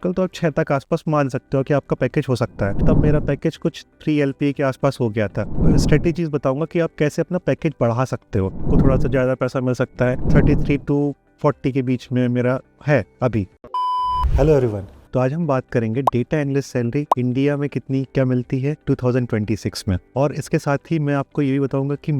आजकल तो आप 6 तक आसपास मान सकते हो कि आपका पैकेज हो सकता है। तब मेरा पैकेज कुछ 3 LPA के आसपास हो गया था। स्ट्रेटेजीज बताऊंगा कि आप कैसे अपना पैकेज बढ़ा सकते हो, को थोड़ा सा ज़्यादा पैसा मिल सकता है। 33 to 40 के बीच में मेरा है अभी। हेलो एवरीवन, तो आज हम बात करेंगे डेटा एनालिस्ट सैलरी इंडिया में कितनी क्या मिलती है 2026 में। और इसके साथ ही मैं आपको ये भी बताऊंगा कि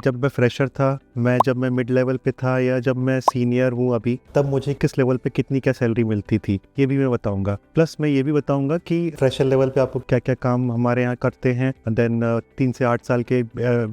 जब मैं फ्रेशर था, जब मैं मिड लेवल पे था या जब मैं सीनियर हूँ अभी, तब मुझे किस लेवल पे कितनी क्या सैलरी मिलती थी, ये भी मैं बताऊंगा। प्लस मैं ये भी बताऊंगा कि फ्रेशर लेवल पे आपको क्या क्या काम हमारे यहाँ करते हैं। देन 3 से 8 साल के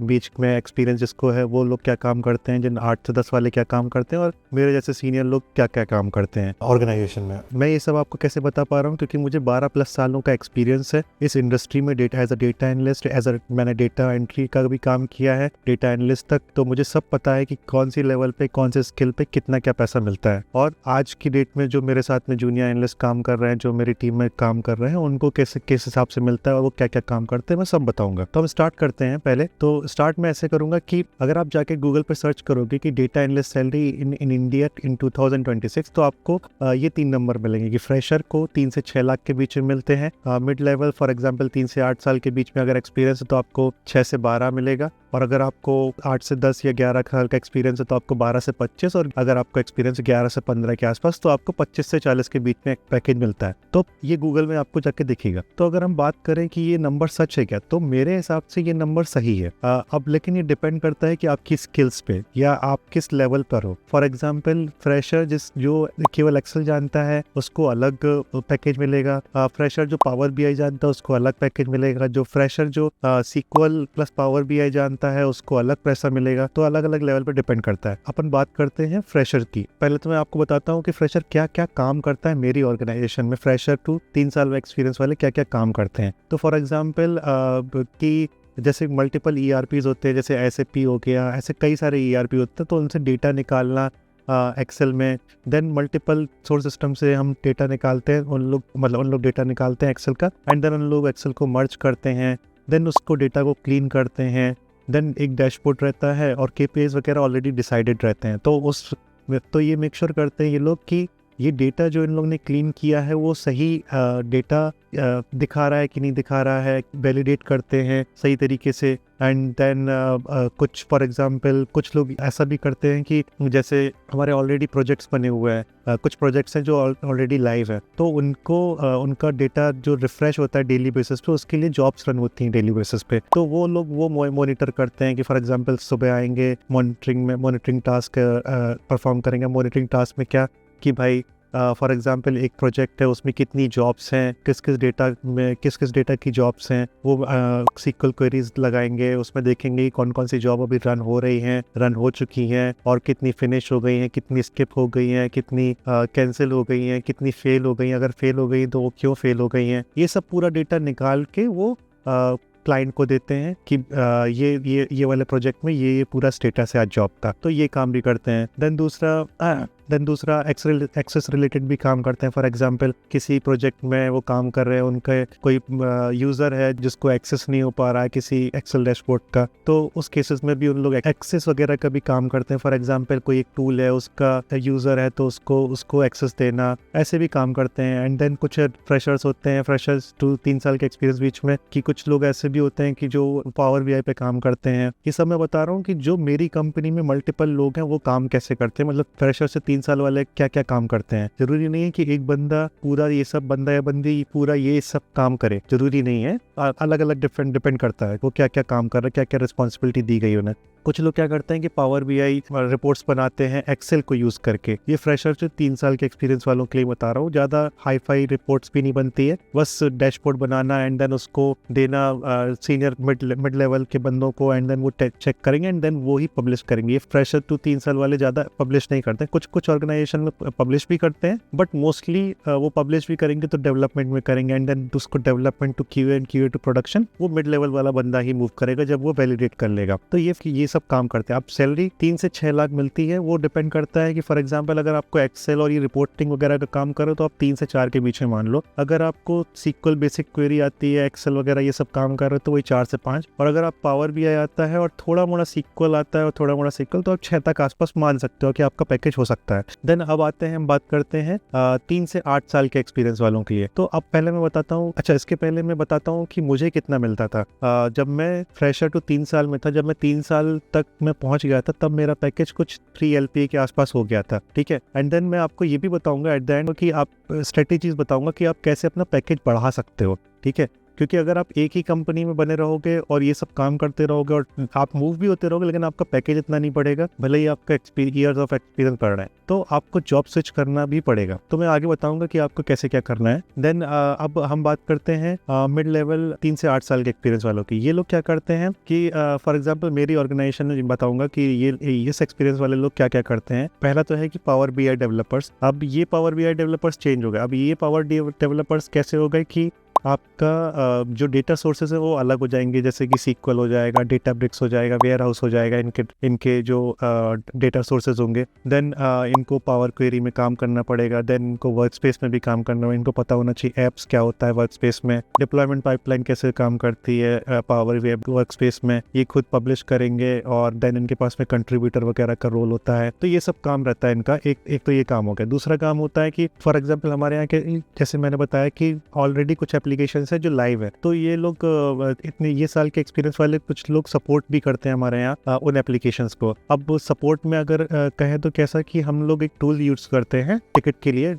बीच में एक्सपीरियंस जिसको है वो लोग क्या काम करते हैं, जिन 8 से 10 वाले क्या काम करते हैं, और मेरे जैसे सीनियर लोग क्या क्या काम करते हैं ऑर्गेनाइजेशन में। मैं ये सब आपको कैसे बता पा रहा हूँ, क्योंकि मुझे 12+ सालों का एक्सपीरियंस है इस इंडस्ट्री में। Data as a data analyst, मैंने डेटा एंट्री का भी काम किया है, डेटा एनालिस्ट तक। तो मुझे सब पता है कि कौन सी लेवल पे, कौन से स्किल पे कितना क्या पैसा मिलता है। और आज की डेट में जो मेरे साथ में जूनियर एनालिस्ट काम कर रहे हैं, जो मेरी टीम में काम कर रहे हैं, उनको किस हिसाब से मिलता है और वो क्या क्या काम करते हैं, मैं सब बताऊंगा। तो हम स्टार्ट करते हैं। पहले तो स्टार्ट में ऐसे करूंगा कि अगर आप जाके गूगल पे सर्च करोगे कि data analyst salary in India in 2026, तो आपको ये 3 नंबर मिलेंगे कि फ्रेशर को 3 से 6 लाख के बीच में मिलते हैं। मिड लेवल फॉर एग्जांपल 3 से 8 साल के बीच में अगर एक्सपीरियंस है तो आपको 6 से 12 मिलेगा। और अगर आपको 8 से 10 या 11 साल का एक्सपीरियंस है तो आपको 12 से 25, और अगर आपको एक्सपीरियंस 11 से 15 के आसपास तो आपको 25 से 40 के बीच में एक पैकेज मिलता है। तो ये गूगल में आपको जाके दिखेगा। तो अगर हम बात करें कि ये नंबर सच है क्या, तो मेरे हिसाब से ये नंबर सही है। अब लेकिन ये डिपेंड करता है कि आपकी स्किल्स पे या आप किस लेवल पर हो। फॉर एग्जाम्पल फ्रेशर जो केवल एक्सेल जानता है उसको अलग पैकेज मिलेगा। फ्रेशर जो पावर BI जानता है उसको अलग पैकेज मिलेगा। जो फ्रेशर जो SQL प्लस पावर BI जानता है उसको अलग पैसा मिलेगा। तो अलग अलग लेवल पे डिपेंड करता है। अपन बात करते हैं फ्रेशर की। पहले तो मैं आपको बताता हूँ कि फ्रेशर क्या क्या काम करता है मेरी ऑर्गेनाइजेशन में। फ्रेशर टू 3 साल एक्सपीरियंस वाले क्या क्या काम करते हैं। तो फॉर एग्जाम्पल कि जैसे मल्टीपल ERPs होते हैं, जैसे SAP हो गया, ऐसे कई सारे ERP होते हैं, तो उनसे डेटा निकालना एक्सेल में। देन मल्टीपल सोर्स सिस्टम से हम डेटा निकालते हैं, उन लोग डेटा निकालते हैं एक्सेल का, एंड देन उन लोग एक्सेल को मर्ज करते हैं। देन उसको डेटा को क्लीन करते हैं। देन एक डैशबोर्ड रहता है और KPIs वगैरह ऑलरेडी डिसाइडेड रहते हैं। तो ये मेक श्योर करते हैं ये लोग कि ये डेटा जो इन लोग ने क्लीन किया है वो सही डेटा दिखा रहा है कि नहीं दिखा रहा है, वैलिडेट करते हैं सही तरीके से। एंड देन कुछ फॉर एग्जांपल कुछ लोग ऐसा भी करते हैं कि जैसे हमारे ऑलरेडी प्रोजेक्ट्स बने हुए हैं, कुछ प्रोजेक्ट्स हैं जो ऑलरेडी लाइव है, तो उनको उनका डेटा जो रिफ्रेश होता है डेली बेसिस पे, उसके लिए जॉब्स रन होती हैं डेली बेसिस पे। तो वो लोग वो मॉनिटर करते हैं कि फॉर एग्जांपल सुबह आएंगे, मॉनिटरिंग टास्क परफॉर्म करेंगे। मॉनिटरिंग टास्क में क्या कि भाई फॉर एग्जांपल एक प्रोजेक्ट है, उसमें कितनी जॉब्स हैं, किस किस डेटा की जॉब्स हैं, वो SQL क्वेरीज लगाएंगे, उसमें देखेंगे कि कौन कौन सी जॉब अभी रन हो रही हैं, रन हो चुकी हैं, और कितनी फिनिश हो गई हैं, कितनी स्किप हो गई हैं, कितनी कैंसिल हो गई हैं, कितनी फेल हो गई हैं, अगर फेल हो गई तो वो क्यों फेल हो गई हैं। ये सब पूरा डेटा निकाल के वो क्लाइंट को देते हैं कि ये वाले प्रोजेक्ट में ये पूरा स्टेटस है आज जॉब का। तो ये काम भी करते हैं। देन दूसरा एक्सेस रिलेटेड भी काम करते हैं। फॉर एग्जांपल किसी प्रोजेक्ट में वो काम कर रहे हैं, उनका कोई यूज़र है जिसको एक्सेस नहीं हो पा रहा है किसी एक्सेल डैशबोर्ड का, तो उस केसेस में भी उन लोग एक्सेस वगैरह का भी काम करते हैं। फॉर एग्जांपल कोई एक टूल है, उसका यूज़र है तो उसको एक्सेस देना, ऐसे भी काम करते हैं। एंड देन कुछ फ्रेशर्स होते हैं, फ्रेशर्स 2-3 साल के एक्सपीरियंस बीच में, कि कुछ लोग ऐसे भी होते हैं कि जो पावर BI पे काम करते हैं। ये सब मैं बता रहा हूँ कि जो मेरी कंपनी में मल्टीपल लोग हैं वो काम कैसे करते हैं, मतलब फ्रेशर से 3 साल वाले क्या क्या काम करते हैं। जरूरी नहीं है कि एक बंदा पूरा ये सब, बंदा या बंदी पूरा ये सब काम करे, जरूरी नहीं है। अलग अलग डिपेंड करता है वो क्या क्या काम कर रहा है, क्या क्या रिस्पॉन्सिबिलिटी दी गई उन्हें। कुछ लोग क्या करते हैं कि पावर BI रिपोर्ट्स बनाते हैं एक्सेल को यूज करके। ये फ्रेशर से 3 साल के एक्सपीरियंस वालों के लिए बता रहा हूँ। ज्यादा हाई फाई रिपोर्ट्स भी नहीं बनती है, बस डैशबोर्ड बनाना एंड देन उसको देना सीनियर मिड लेवल के बंदों को, एंड देन वो चेक करेंगे एंड देन वो ही पब्लिश करेंगे। ये फ्रेशर 3 साल वाले ज्यादा पब्लिश नहीं करते। कुछ ऑर्गेनाइजेशन में पब्लिश भी करते हैं, बट मोस्टली वो पब्लिश भी करेंगे तो डेवलपमेंट में करेंगे, एंड देन उसको development to QA and QA to production वो मिड लेवल वाला बंदा ही मूव करेगा जब वो वैलिडेट कर लेगा। तो ये सब काम करते हैं। आप सैलरी 3 से 6 लाख मिलती है, वो डिपेंड करता है कि फॉर एग्जांपल अगर आपको एक्सेल और ये रिपोर्टिंग वगैरह का काम करो तो आप 3 से 4 के बीच में मान लो। अगर आपको सीक्वल बेसिक क्वेरी आती है, एक्सेल वगैरह ये सब काम कर रहे हो तो वही 4 से 5, और अगर आप पावर बीआई आता है और थोड़ा मोड़ा सीक्वल आता है और थोड़ा मोड़ा सीक्वल, तो आप 6 तक आसपास मान सकते हो कि आपका पैकेज हो सकता है। देन अब आते हैं, हम बात करते हैं 3 से 8 साल के एक्सपीरियंस वालों के लिए। तो अब पहले मैं बताता हूँ, अच्छा इसके पहले मैं बताता हूँ कि मुझे कितना मिलता था। जब मैं फ्रेशर टू 3 साल में था, जब मैं 3 साल तक मैं पहुंच गया था, तब मेरा पैकेज कुछ 3 LPA के आसपास हो गया था, ठीक है। एंड देन मैं आपको ये भी बताऊंगा एट द एंड कि आप स्ट्रेटेजीज बताऊंगा कि आप कैसे अपना पैकेज बढ़ा सकते हो, ठीक है। क्योंकि अगर आप एक ही कंपनी में बने रहोगे और ये सब काम करते रहोगे और आप मूव भी होते रहोगे, लेकिन आपका पैकेज इतना नहीं बढ़ेगा, भले ही आपका ईयर्स ऑफ एक्सपीरियंस बढ़ रहा है, तो आपको जॉब स्विच करना भी पड़ेगा। तो मैं आगे बताऊंगा कि आपको कैसे क्या करना है। देन अब हम बात करते हैं मिड लेवल 3 से 8 साल के एक्सपीरियंस वालों की। ये लोग क्या करते हैं कि फॉर एग्जाम्पल मेरी ऑर्गेनाइजेशन में बताऊंगा कि ये इस एक्सपीरियंस वाले लोग क्या क्या करते हैं। पहला तो है कि पावर बीआई डेवलपर्स। अब ये पावर बीआई डेवलपर्स चेंज हो गए। अब ये पावर डेवलपर्स कैसे हो गए कि आपका जो डेटा सोर्सेज है वो अलग हो जाएंगे, जैसे कि सीक्वल हो जाएगा, डेटाब्रिक्स हो जाएगा, वेयर हाउस हो जाएगा, इनके जो डेटा सोर्सेज होंगे। देन इनको पावर क्वेरी में काम करना पड़ेगा। देन इनको वर्क स्पेस में भी काम करना होगा। इनको पता होना चाहिए एप्स क्या होता है वर्क स्पेस में, डिप्लॉयमेंट पाइपलाइन कैसे काम करती है पावर वेब वर्क स्पेस में, ये खुद पब्लिश करेंगे। और देन इनके पास में कंट्रीब्यूटर वगैरह का रोल होता है। तो ये सब काम रहता है इनका। एक तो ये काम हो गया। दूसरा काम होता है कि फॉर एग्जाम्पल हमारे यहाँ के, जैसे मैंने बताया कि ऑलरेडी कुछ एप्लीकेशन है जो लाइव है, तो ये लोग इतने ये साल के एक्सपीरियंस वाले कुछ लोग सपोर्ट भी करते हैं हमारे यहाँ उन एप्लीकेशंस को। अब सपोर्ट में अगर कहें तो कैसा कि हम लोग एक टूल यूज करते हैं टिकट के लिए।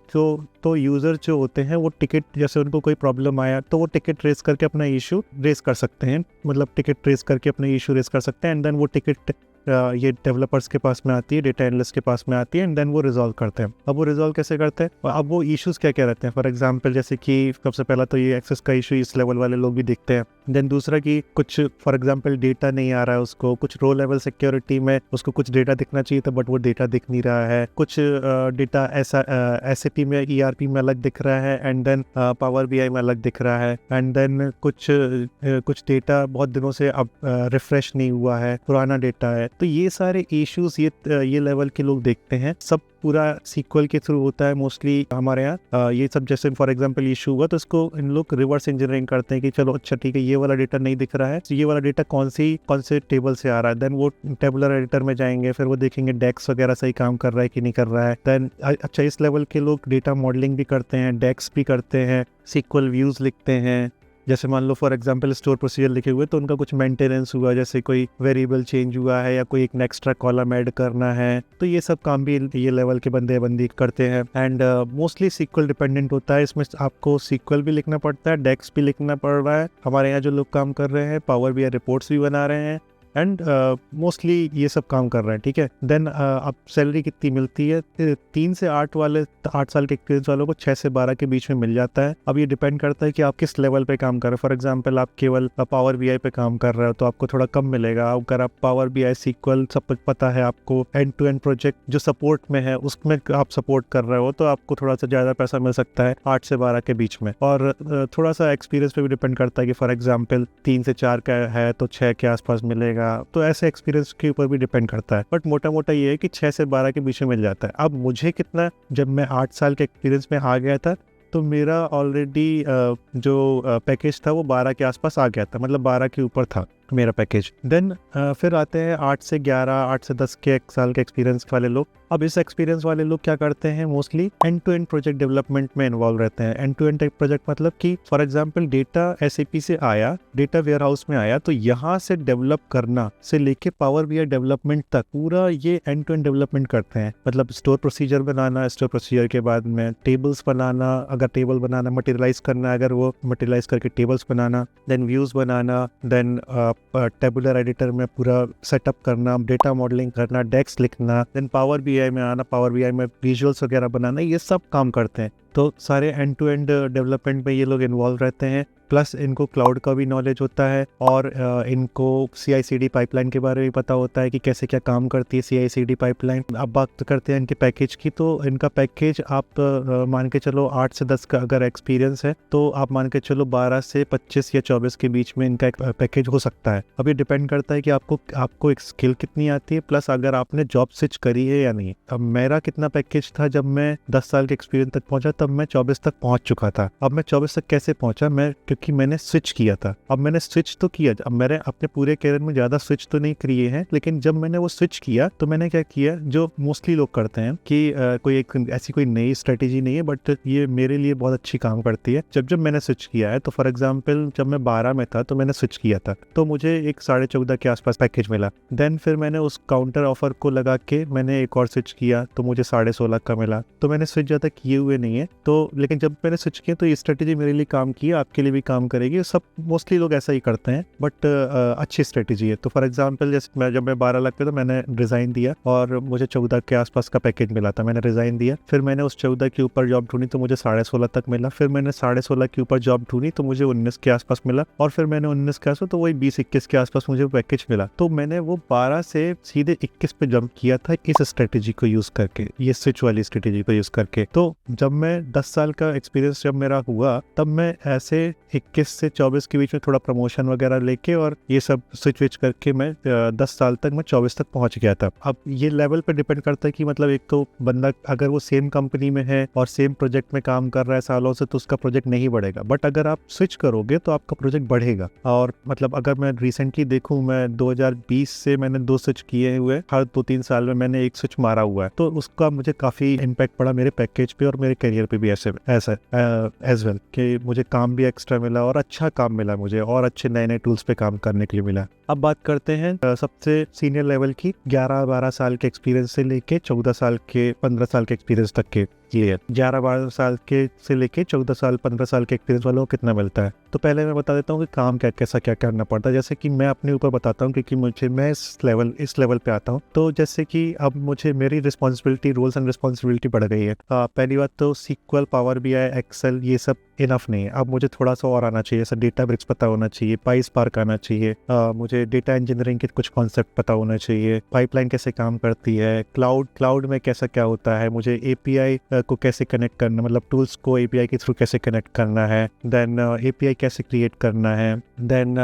तो यूजर जो होते हैं वो टिकट, जैसे उनको कोई प्रॉब्लम आया तो वो टिकट रेस करके अपना इशू रेस कर सकते हैं, मतलब टिकट रेस करके अपना इशू रेस कर सकते हैं। एंड देन वो टिकट ये डेवलपर्स के पास में आती है, डेटा एनालिस्ट के पास में आती है, एंड देन वो रिजॉल्व करते हैं। अब वो रिजॉल्व कैसे करते हैं, अब वो इश्यूज क्या क्या रहते हैं। फॉर एग्जांपल जैसे कि सबसे पहला तो ये एक्सेस का इशू इस लेवल वाले लोग भी देखते हैं। देन दूसरा कि कुछ फॉर एग्जांपल डेटा नहीं आ रहा है उसको, कुछ रो लेवल सिक्योरिटी में उसको कुछ डेटा दिखना चाहिए था बट वो डेटा दिख नहीं रहा है। कुछ डेटा ऐसा SAP में ERP में अलग दिख रहा है, एंड देन पावर बीआई में अलग दिख रहा है। एंड देन कुछ डेटा बहुत दिनों से अब रिफ्रेश नहीं हुआ है, पुराना डेटा है। तो ये सारे इश्यूज ये लेवल के लोग देखते हैं। सब पूरा सीक्वल के थ्रू होता है मोस्टली हमारे यहाँ। ये सब जैसे फॉर एग्जांपल इशू हुआ तो इसको इन लोग रिवर्स इंजीनियरिंग करते हैं कि चलो अच्छा ठीक है, ये वाला डेटा नहीं दिख रहा है, तो ये वाला डेटा कौन से टेबल से आ रहा है। देन वो टेबुलर एडिटर में जाएंगे, फिर वो देखेंगे डेक्स वगैरह सही काम कर रहा है कि नहीं कर रहा है। देन अच्छा इस लेवल के लोग डेटा मॉडलिंग भी करते हैं, डेक्स भी करते हैं, सीक्वल व्यूज लिखते हैं। जैसे मान लो फॉर एग्जांपल स्टोर प्रोसीजर लिखे हुए तो उनका कुछ मेंटेनेंस हुआ, जैसे कोई वेरिएबल चेंज हुआ है या कोई एक एक्स्ट्रा कॉलम ऐड करना है, तो ये सब काम भी ये लेवल के बंदी करते हैं। एंड मोस्टली सीक्वल डिपेंडेंट होता है। इसमें आपको सीक्वल भी लिखना पड़ता है, डेक्स भी लिखना पड़ रहा है। हमारे यहाँ जो लोग काम कर रहे हैं पावर बीआई रिपोर्ट्स भी बना रहे हैं, एंड मोस्टली ये सब काम कर रहे हैं, ठीक है। देन अब सैलरी कितनी मिलती है, 3 से 8 साल के एक्सपीरियंस वालों को 6 से 12 के बीच में मिल जाता है। अब ये डिपेंड करता है कि आप किस लेवल पे काम कर रहे हो। फॉर एग्जांपल आप केवल पावर बीआई पे काम कर रहे हो तो आपको थोड़ा कम मिलेगा। अगर आप पावर बीआई सीक्वल सब कुछ पता है, आपको एंड टू एंड प्रोजेक्ट जो सपोर्ट में है उसमें आप सपोर्ट कर रहे हो, तो आपको थोड़ा सा ज़्यादा पैसा मिल सकता है 8 से 12 के बीच में। और थोड़ा सा एक्सपीरियंस पे भी डिपेंड करता है कि फॉर एग्जाम्पल 3 से 4 का है तो 6 के आसपास मिलेगा। तो ऐसे एक्सपीरियंस के ऊपर भी डिपेंड करता है, बट मोटा मोटा ये है कि 6 से 12 के बीच में मिल जाता है। अब मुझे कितना, जब मैं 8 साल के एक्सपीरियंस में आ गया था तो मेरा ऑलरेडी जो पैकेज था वो 12 के आसपास आ गया था, मतलब 12 के ऊपर था मेरा पैकेज। देन फिर आते हैं 8 से 11, 8 से 10 के साल के एक्सपीरियंस वाले लोग। अब इस एक्सपीरियंस वाले लोग क्या करते हैं, mostly end to end project development में इन्वॉल्व रहते हैं। एंड टू एंड प्रोजेक्ट मतलब कि फॉर एग्जांपल डेटा SAP से आया, डेटा वेयर हाउस में आया, तो यहाँ से डेवलप करना से लेके पावर बीआई डेवलपमेंट तक पूरा ये एंड टू एंड डेवलपमेंट करते हैं। मतलब स्टोर प्रोसीजर बनाना, स्टोर प्रोसीजर के बाद में टेबल्स बनाना, अगर टेबल बनाना मटेरियलाइज करना, अगर वो मटेरियलाइज करके टेबल्स बनाना, देन व्यूज बनाना, देन टेबुलर एडिटर में पूरा सेटअप करना, डेटा मॉडलिंग करना, डेक्स लिखना, देन पावर बीआई में आना, पावर बीआई में विजुअल्स वगैरह बनाना, ये सब काम करते हैं। तो सारे एंड टू एंड डेवलपमेंट में ये लोग इन्वॉल्व रहते हैं, प्लस इनको क्लाउड का भी नॉलेज होता है और इनको CI/CD पाइपलाइन के बारे में पता होता है कि कैसे क्या काम करती है CI/CD पाइपलाइन। अब बात करते हैं इनके पैकेज की, तो इनका पैकेज आप मान के चलो 8 से 10 का अगर एक्सपीरियंस है तो आप मान के चलो 12 से 25 या 24 के बीच में इनका एक पैकेज हो सकता है। अब ये डिपेंड करता है कि आपको एक स्किल कितनी आती है, प्लस अगर आपने जॉब स्विच करी है या नहीं। अब मेरा कितना पैकेज था जब मैं 10 साल के एक्सपीरियंस तक पहुंचा, तब मैं 24 तक पहुंच चुका था। अब मैं 24 तक कैसे पहुंचा, क्योंकि मैंने स्विच किया था। अब मैंने स्विच तो किया, अब मैंने अपने पूरे कैरियर में ज़्यादा स्विच तो नहीं किए हैं, लेकिन जब मैंने वो स्विच किया तो मैंने क्या किया, जो मोस्टली लोग करते हैं कि कोई नई स्ट्रेटेजी नहीं है, बट ये मेरे लिए बहुत अच्छी काम करती है। जब मैंने स्विच किया है, तो फॉर एग्जाम्पल जब मैं 12 में था तो मैंने स्विच किया था, तो मुझे एक 14.5 के आसपास पैकेज मिला। देन फिर मैंने उस काउंटर ऑफर को लगा के मैंने एक और स्विच किया तो मुझे 16.5 का मिला। तो मैंने स्विच ज़्यादा किए हुए नहीं है, तो लेकिन जब मैंने स्विच किया तो ये स्ट्रेटेजी मेरे लिए काम की, आपके लिए भी काम करेगी। सब मोस्टली लोग ऐसा ही करते हैं, बट अच्छी स्ट्रेटेजी है। तो फॉर एग्जांपल जैसे जब मैं 12 लाख पे, तो मैंने रिजाइन दिया और मुझे 14 के आसपास का पैकेज मिला था। मैंने रिजाइन दिया, फिर मैंने उस 14 के ऊपर जॉब ढूंढी तो मुझे 16.5 तक मिला। फिर मैंने 16.5 के ऊपर जॉब ढूंढी तो मुझे 19 के आसपास मिला, और फिर मैंने 19 के आसपास तो वही 20-21 के आसपास मुझे पैकेज मिला। तो मैंने वो 12 से सीधे 21 पे जंप किया था इस स्ट्रेटेजी को यूज करके, ये स्विच वाली स्ट्रेटेजी को यूज करके। तो जब मैं 10 साल का एक्सपीरियंस जब मेरा हुआ, तब मैं ऐसे 21 से 24 के बीच में थोड़ा प्रमोशन वगैरह लेके और ये सब स्विच करके मैं 10 साल तक, मैं 24 तक पहुंच गया था। अब ये लेवल पे डिपेंड करता है कि मतलब एक तो बंदा अगर वो सेम कंपनी में है और सेम प्रोजेक्ट में काम कर रहा है सालों से, तो उसका प्रोजेक्ट नहीं बढ़ेगा, बट अगर आप स्विच करोगे तो आपका प्रोजेक्ट बढ़ेगा। और मतलब अगर मैं रिसेंटली देखूं, मैं 2020 से मैंने 2 स्विच किए हुए, हर 2-3 साल में मैंने एक स्विच मारा हुआ है, तो उसका मुझे काफी इम्पैक्ट पड़ा मेरे पैकेज पे और मेरे करियर पे भी ऐसा एज वेल, कि मुझे काम भी एक्स्ट्रा मिला और अच्छा काम मिला मुझे, और अच्छे नए नए टूल्स पे काम करने के लिए मिला। अब बात करते हैं सबसे सीनियर लेवल की, 11-12 साल के एक्सपीरियंस से लेके 14 साल के 15 साल के एक्सपीरियंस तक के। ये 11-12 साल के से लेके 14 साल 15 साल के एक्सपीरियंस वालों को कितना मिलता है। तो पहले मैं बता देता हूँ कि काम क्या करना पड़ता है। जैसे कि मैं अपने ऊपर बताता हूँ, क्योंकि मैं इस लेवल पे आता हूँ। तो जैसे कि अब मुझे मेरी रिस्पॉन्सिबिलिटी, रोल्स एंड रिस्पॉन्सिबिलिटी बढ़ गई है। पहली बात तो SQL, पावर BI, एक्सेल, ये सब इनफ नहीं है। अब मुझे थोड़ा सा और आना चाहिए, जैसे Databricks पता होना चाहिए, PySpark आना चाहिए, मुझे डेटा इंजीनियरिंग के कुछ कॉन्सेप्ट पता होना चाहिए, पाइपलाइन कैसे काम करती है, क्लाउड में कैसा क्या होता है, मुझे API को कैसे कनेक्ट करना, मतलब टूल्स को API के थ्रू कैसे कनेक्ट करना है, देन API कैसे क्रिएट करना है, देन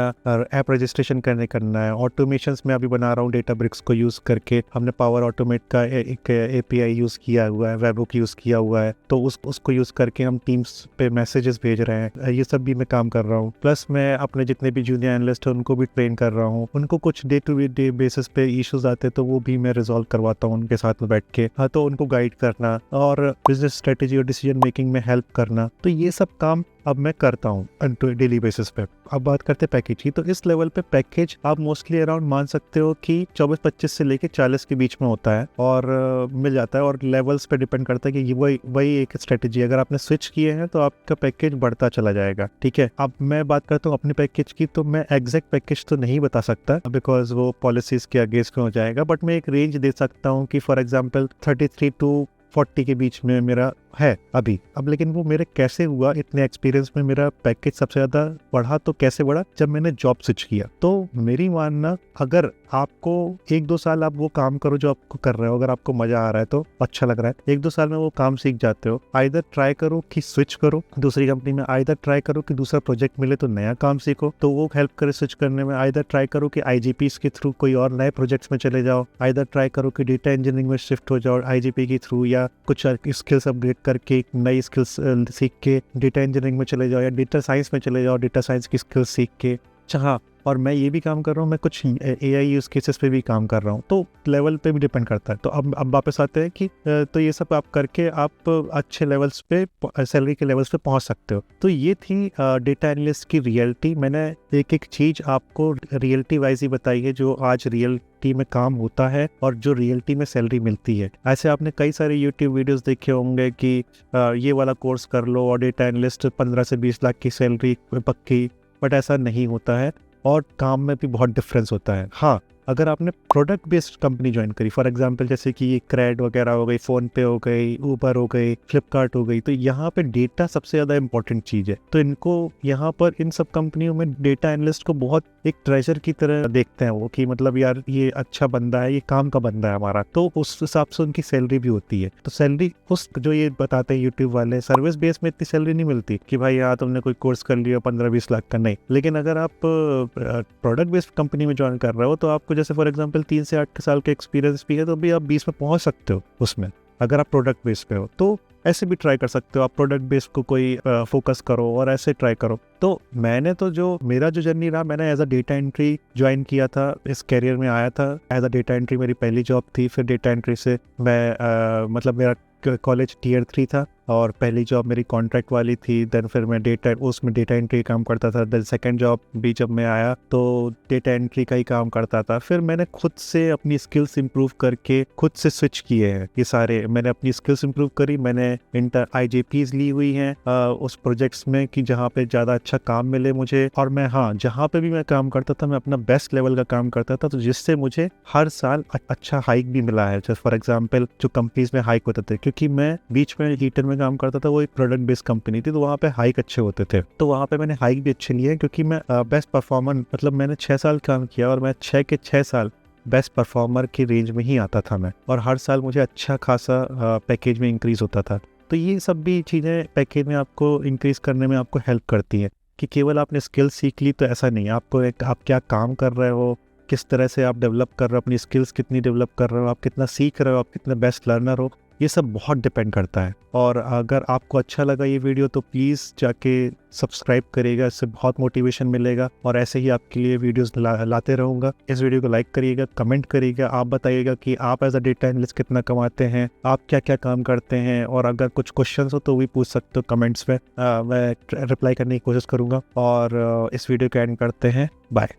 ऐप रजिस्ट्रेशन करना है। ऑटोमेशंस में अभी बना रहा हूँ Databricks को यूज़ करके। हमने पावर ऑटोमेट का एक API यूज़ किया हुआ है, वेबहुक यूज़ किया हुआ है, तो उसको यूज़ करके हम टीम्स पे मैसेजेस भेज रहे हैं। ये सब भी मैं काम कर रहा हूँ। प्लस मैं अपने जितने भी जूनियर एनालिस्ट हैं उनको भी ट्रेन कर रहा हूँ। उनको कुछ डे टू डे बेसिस पे इश्यूज आते हैं तो वो भी मैं रिजॉल्व करवाता हूँ उनके साथ में बैठ के। हाँ, तो उनको गाइड करना और बिजनेस स्ट्रेटेजी और डिसीजन मेकिंग में हेल्प करना, तो ये सब काम अब मैं करता हूँ डेली बेसिस पे। अब बात करते हैं पैकेज की, तो इस लेवल पे पैकेज आप मोस्टली अराउंड मान सकते हो कि 24-25 से लेके 40 के बीच में होता है और मिल जाता है, और लेवल्स पे डिपेंड करता है कि वही एक स्ट्रेटेजी। अगर आपने स्विच किए हैं तो आपका पैकेज बढ़ता चला जाएगा। ठीक है, अब मैं बात करता हूँ अपने पैकेज की, तो मैं एग्जैक्ट पैकेज तो नहीं बता सकता बिकॉज वो पॉलिसीज के अगेंस्ट में हो जाएगा, बट मैं एक रेंज दे सकता हूँ कि फॉर एग्जाम्पल 33 to 40 के बीच में मेरा है अभी। अब लेकिन वो मेरे कैसे हुआ, इतने एक्सपीरियंस में मेरा पैकेज सबसे ज़्यादा बढ़ा तो कैसे बढ़ा, जब मैंने जॉब स्विच किया। तो मेरी मानना, अगर आपको 1-2 साल आप वो काम करो जो आपको कर रहे हो, अगर आपको मजा आ रहा है तो अच्छा लग रहा है, 1-2 साल में वो काम सीख जाते हो, आइदर ट्राई करो कि स्विच करो दूसरी कंपनी में, आइदर ट्राई करो कि दूसरा प्रोजेक्ट मिले तो नया काम सीखो तो वो हेल्प करे स्विच करने में, आइदर ट्राई करो कि IGPs के थ्रू कोई और नए प्रोजेक्ट्स में चले जाओ, आइदर ट्राई करो कि डेटा इंजीनियरिंग में शिफ्ट हो जाओ IGP के थ्रू, या कुछ स्किल्स अपग्रेड करके नई स्किल्स सीख के डेटा इंजीनियरिंग में चले जाओ, या डेटा साइंस में चले जाओ, डेटा साइंस की स्किल्स सीख के। हाँ, और मैं ये भी काम कर रहा हूँ, मैं कुछ AI यूज केसेस पे भी काम कर रहा हूँ, तो लेवल पे भी डिपेंड करता है। तो अब वापस आते हैं कि तो ये सब आप करके आप अच्छे लेवल्स पे, सैलरी के लेवल्स पे पहुँच सकते हो। तो ये थी डेटा एनालिस्ट की रियलिटी। मैंने एक एक चीज़ आपको रियलिटी वाइज ही बताई है, जो आज रियलिटी में काम होता है और जो रियलिटी में सैलरी मिलती है। ऐसे आपने कई सारे यूट्यूब वीडियोस देखे होंगे कि ये वाला कोर्स कर लो और डेटा एनालिस्ट 15 से 20 लाख की सैलरी पक्की, बट ऐसा नहीं होता है और काम में भी बहुत डिफरेंस होता है। हाँ, अगर आपने प्रोडक्ट बेस्ड कंपनी ज्वाइन करी, फॉर एग्जांपल जैसे कि ये क्रेड वगैरह हो गई, फ़ोन पे हो गई, ऊबर हो गई, फ्लिपकार्ट हो गई, तो यहाँ पे डेटा सबसे ज़्यादा इंपॉर्टेंट चीज़ है। तो इनको यहाँ पर इन सब कंपनियों में डेटा एनालिस्ट को बहुत एक ट्रेजर की तरह देखते हैं वो, कि मतलब यार ये अच्छा बंदा है, ये काम का बंदा है हमारा, तो उस हिसाब से उनकी सैलरी भी होती है। तो सैलरी उस जो ये बताते हैं यूट्यूब वाले, सर्विस बेस में इतनी सैलरी नहीं मिलती कि भाई यहाँ तुमने कोई कोर्स कर लिया 15-20 लाख का, नहीं। लेकिन अगर आप प्रोडक्ट बेस्ड कंपनी में ज्वाइन कर रहे हो, तो आपको जैसे फॉर एग्जांपल 3 से 8 साल का एक्सपीरियंस भी है, तो भी आप 20 में पहुंच सकते हो उसमें, अगर आप प्रोडक्ट बेस्ड पे हो। तो ऐसे भी ट्राई कर सकते हो, आप प्रोडक्ट बेस्ड को कोई फोकस करो और ऐसे ट्राई करो। तो मैंने तो जो मेरा जो जर्नी रहा, मैंने as a data entry join किया था, इस कैरियर में आया था एज अ डेटा एंट्री, मेरी पहली जॉब थी। फिर डेटा एंट्री से मैं मतलब मेरा कॉलेज Tier 3 था और पहली जॉब मेरी कॉन्ट्रैक्ट वाली थी। देन फिर मैं उसमें डेटा एंट्री काम करता था। देन सेकंड जॉब भी जब मैं आया तो डेटा एंट्री का ही काम करता था। फिर मैंने खुद से अपनी स्किल्स इंप्रूव करके खुद से स्विच किए हैं ये सारे। मैंने अपनी स्किल्स इंप्रूव करी, मैंने इंटर IJPs ली हुई हैं उस प्रोजेक्ट्स में कि जहाँ पे ज़्यादा अच्छा काम मिले मुझे। और मैं जहाँ पे भी मैं काम करता था मैं अपना बेस्ट लेवल का काम करता था, तो जिससे मुझे हर साल अच्छा हाइक भी मिला है। जैसे फॉर एग्जाम्पल जो कंपनीज में हाइक होते थे, क्योंकि मैं बीच में हीटर में काम करता था, वो एक प्रोडक्ट बेस्ड कंपनी थी, तो वहाँ पे हाइक अच्छे होते थे। तो वहाँ पे मैंने हाइक भी अच्छे लिए क्योंकि मैं बेस्ट परफॉर्मर, मतलब मैंने 6 साल काम किया और मैं 6 के 6 साल बेस्ट परफॉर्मर की रेंज में ही आता था मैं, और हर साल मुझे अच्छा खासा पैकेज में इंक्रीज होता था। तो ये सब भी चीज़ें पैकेज में आपको इंक्रीज करने में आपको हेल्प करती हैं कि केवल आपने स्किल सीख ली तो ऐसा नहीं। आपको आप क्या काम कर रहे हो, किस तरह से आप डेवलप कर रहे हो, अपनी स्किल्स कितनी डेवलप कर रहे हो, आप कितना सीख रहे हो, आप कितने बेस्ट लर्नर हो, ये सब बहुत डिपेंड करता है। और अगर आपको अच्छा लगा ये वीडियो तो प्लीज़ जाके सब्सक्राइब करिएगा, इससे बहुत मोटिवेशन मिलेगा और ऐसे ही आपके लिए वीडियोस लाते रहूँगा। इस वीडियो को लाइक करिएगा, कमेंट करिएगा, आप बताइएगा कि आप एज अ डेटा एनालिस्ट कितना कमाते हैं, आप क्या क्या काम करते हैं, और अगर कुछ क्वेश्चन हो तो भी पूछ सकते हो कमेंट्स में, मैं रिप्लाई करने की कोशिश करूँगा। और इस वीडियो को एंड करते हैं, बाय।